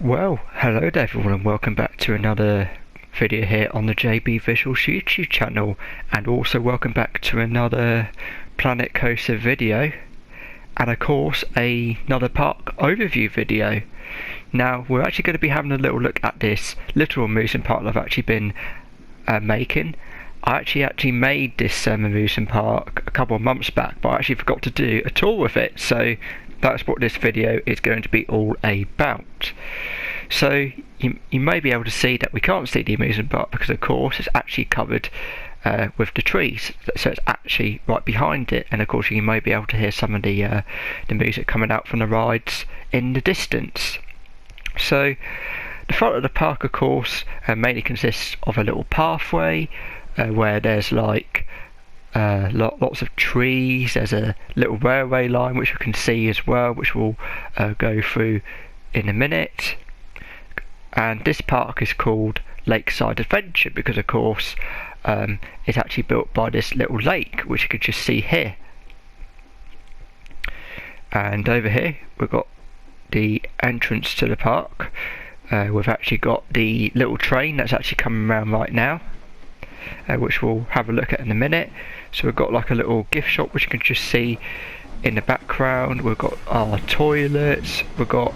Well, hello there everyone and welcome back to another video here on the JB Visuals YouTube channel, and also welcome back to another Planet Coaster video, and of course another park overview video. Now we're actually going to be having a little look at this little amusement park that I've actually been making. I actually made this amusement park a couple of months back, but I actually forgot to do a tour with it, so that's what this video is going to be all about. So you may be able to see that we can't see the amusement park because of course it's actually covered with the trees, so it's actually right behind it, and of course you may be able to hear some of the music coming out from the rides in the distance. So the front of the park of course mainly consists of a little pathway where there's like lots of trees. There's a little railway line which you can see as well, which we'll go through in a minute. And this park is called Lakeside Adventure because of course it's actually built by this little lake which you can just see here. And over here we've got the entrance to the park. We've actually got the little train that's actually coming around right now, which we'll have a look at in a minute. So we've got like a little gift shop which you can just see in the background. We've got our toilets, we've got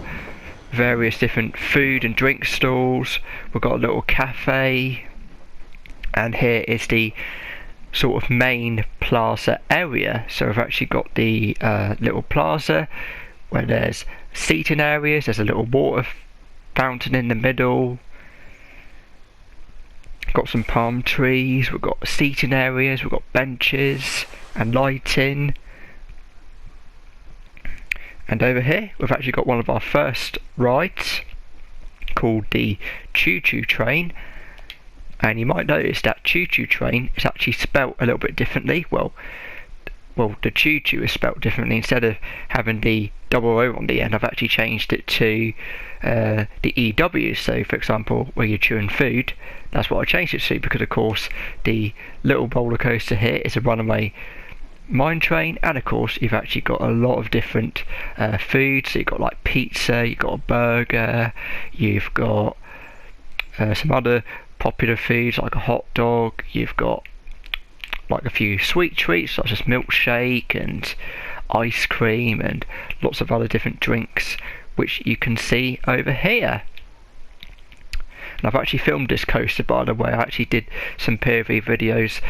various different food and drink stalls, we've got a little cafe, and here is the sort of main plaza area. So we've actually got the little plaza where there's seating areas, there's a little water fountain in the middle, got some palm trees, we've got seating areas, we've got benches and lighting. And over here we've actually got one of our first rides called the Choo Choo Train, and you might notice that Choo Choo Train is actually spelt a little bit differently. Well, the Choo Choo is spelt differently. Instead of having the double O on the end, I've actually changed it to the EW. So for example, where you're chewing food, that's what I changed it to, because of course the little roller coaster here is a runaway mine train, and of course you've actually got a lot of different foods. So you've got like pizza, you've got a burger, you've got some other popular foods like a hot dog, you've got like a few sweet treats such as milkshake and ice cream and lots of other different drinks which you can see over here. And I've actually filmed this coaster, by the way. I actually did some peer review videos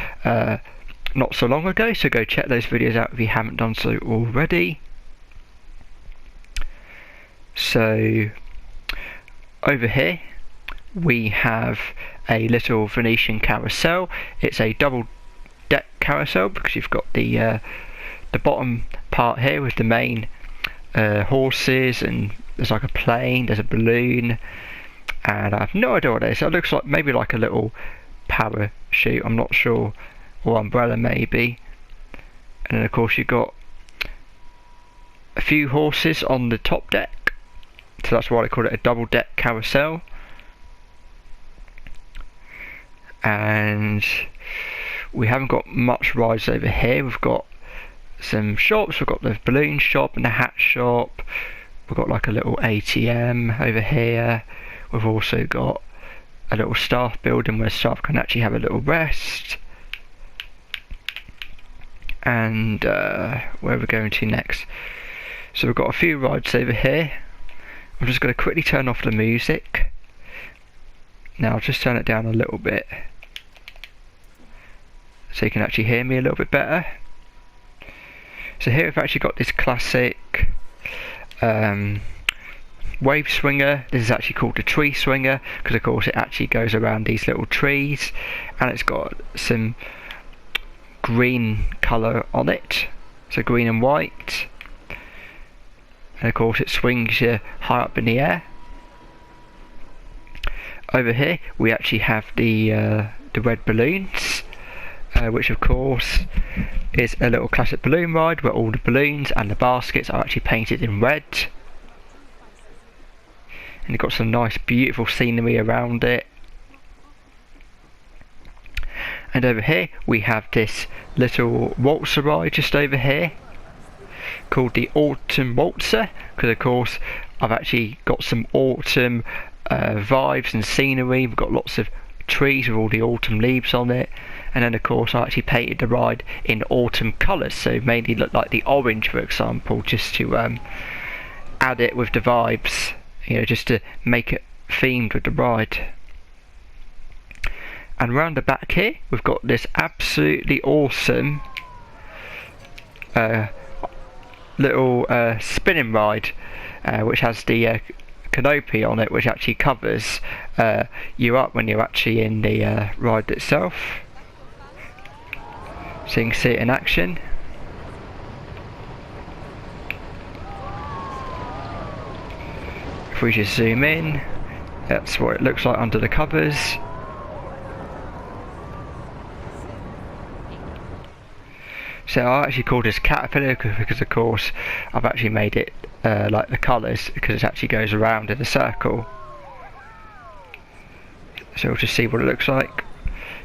not so long ago, so go check those videos out if you haven't done so already. So over here we have a little Venetian carousel. It's a double deck carousel because you've got the bottom part here with the main horses, and there's like a plane, there's a balloon, and I have no idea what it is. It looks like maybe like a little parachute, I'm not sure, or umbrella maybe. And then of course you've got a few horses on the top deck, so that's why they call it a double deck carousel. And we haven't got much rides over here. We've got some shops. We've got the balloon shop and the hat shop. We've got like a little ATM over here. We've also got a little staff building where staff can actually have a little rest. And where are we going to next? So we've got a few rides over here. I'm just going to quickly turn off the music. Now I'll just turn it down a little bit so you can actually hear me a little bit better. So here we've actually got this classic wave swinger. This is actually called the tree swinger because of course it actually goes around these little trees, and it's got some green colour on it, so green and white, and of course it swings you high up in the air. Over here we actually have the red balloons, which of course is a little classic balloon ride where all the balloons and the baskets are actually painted in red, and you've got some nice beautiful scenery around it. And over here we have this little waltzer ride just over here called the Autumn Waltzer, because of course I've actually got some autumn vibes and scenery. We've got lots of trees with all the autumn leaves on it, and then of course I actually painted the ride in autumn colours, so mainly look like the orange, for example, just to add it with the vibes, you know, just to make it themed with the ride. And round the back here we've got this absolutely awesome little spinning ride, which has the canopy on it, which actually covers you up when you're actually in the ride itself, so you can see it in action. If we just zoom in, that's what it looks like under the covers. So I actually called this caterpillar because of course I've actually made it like the colours, because it actually goes around in a circle. So we'll just see what it looks like.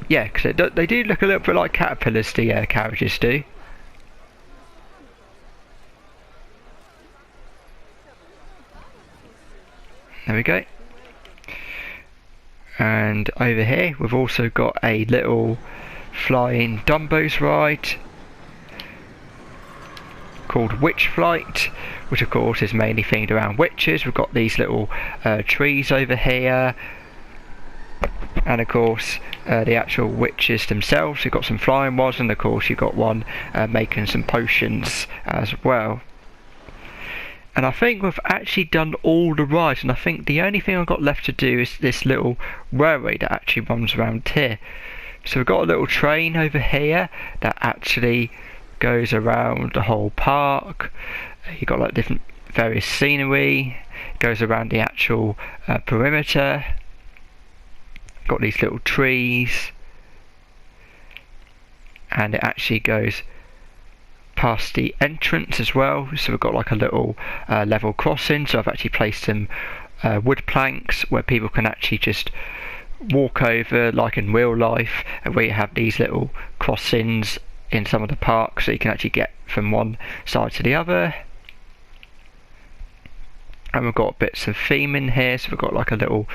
Yeah, because they do look a little bit like caterpillars, the carriages do. There we go. And over here we've also got a little flying Dumbo's ride called Witch Flight, which of course is mainly themed around witches. We've got these little trees over here, and of course the actual witches themselves. You've got some flying ones, and of course you've got one making some potions as well. And I think we've actually done all the rides, and I think the only thing I've got left to do is this little railway that actually runs around here. So we've got a little train over here that actually goes around the whole park. You've got like different various scenery, goes around the actual perimeter. Got these little trees, and it actually goes past the entrance as well. So we've got like a little level crossing, so I've actually placed some wood planks where people can actually just walk over like in real life, and where you have these little crossings in some of the parks, so you can actually get from one side to the other. And we've got bits of theme in here, so we've got like a little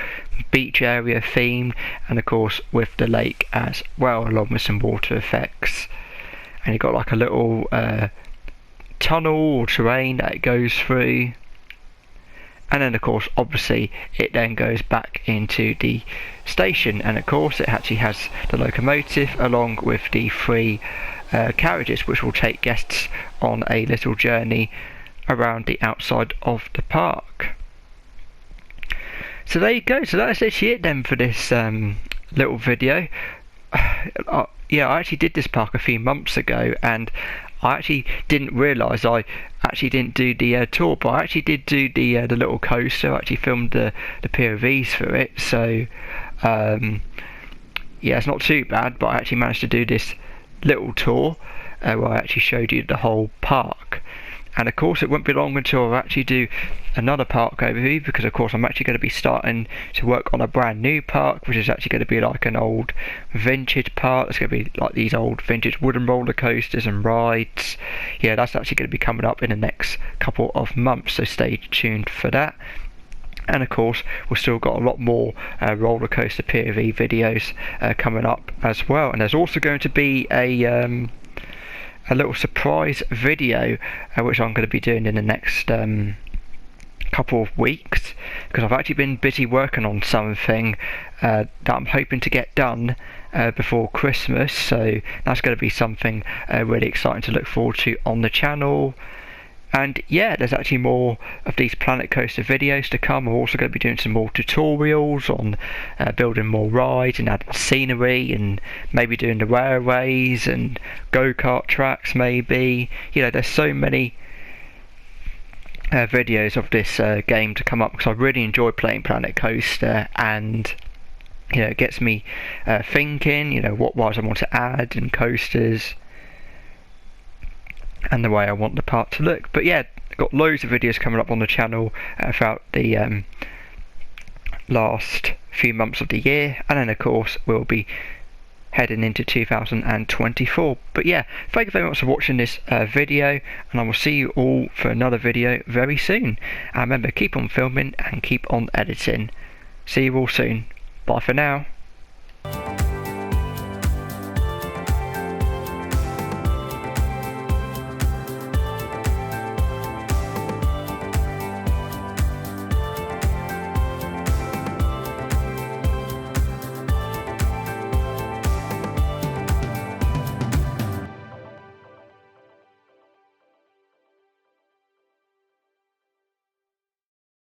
beach area theme, and of course with the lake as well, along with some water effects. And you've got like a little tunnel or terrain that it goes through, and then of course obviously it then goes back into the station, and of course it actually has the locomotive along with the three carriages, which will take guests on a little journey around the outside of the park. So there you go, so that's actually it then for this little video. Yeah, I actually did this park a few months ago, and I actually didn't realise I actually didn't do the tour, but I actually did do the little coaster. I actually filmed the POVs for it, so yeah, it's not too bad, but I actually managed to do this little tour where I actually showed you the whole park. And of course it won't be long until I actually do another park overview, because of course I'm actually going to be starting to work on a brand new park, which is actually going to be like an old vintage park. It's going to be like these old vintage wooden roller coasters and rides. Yeah, that's actually going to be coming up in the next couple of months, so stay tuned for that. And of course we've still got a lot more roller coaster POV videos coming up as well. And there's also going to be a little surprise video which I'm going to be doing in the next couple of weeks, because I've actually been busy working on something that I'm hoping to get done before Christmas, so that's going to be something really exciting to look forward to on the channel. And yeah, there's actually more of these Planet Coaster videos to come. I'm also going to be doing some more tutorials on building more rides and adding scenery, and maybe doing the railways and go-kart tracks maybe. You know, there's so many videos of this game to come up, because I really enjoy playing Planet Coaster, and you know, it gets me thinking, you know, what rides I want to add and coasters, and the way I want the park to look. But yeah, got loads of videos coming up on the channel throughout the last few months of the year, and then of course we'll be heading into 2024. But yeah, thank you very much for watching this video, and I will see you all for another video very soon. And remember, keep on filming and keep on editing. See you all soon. Bye for now.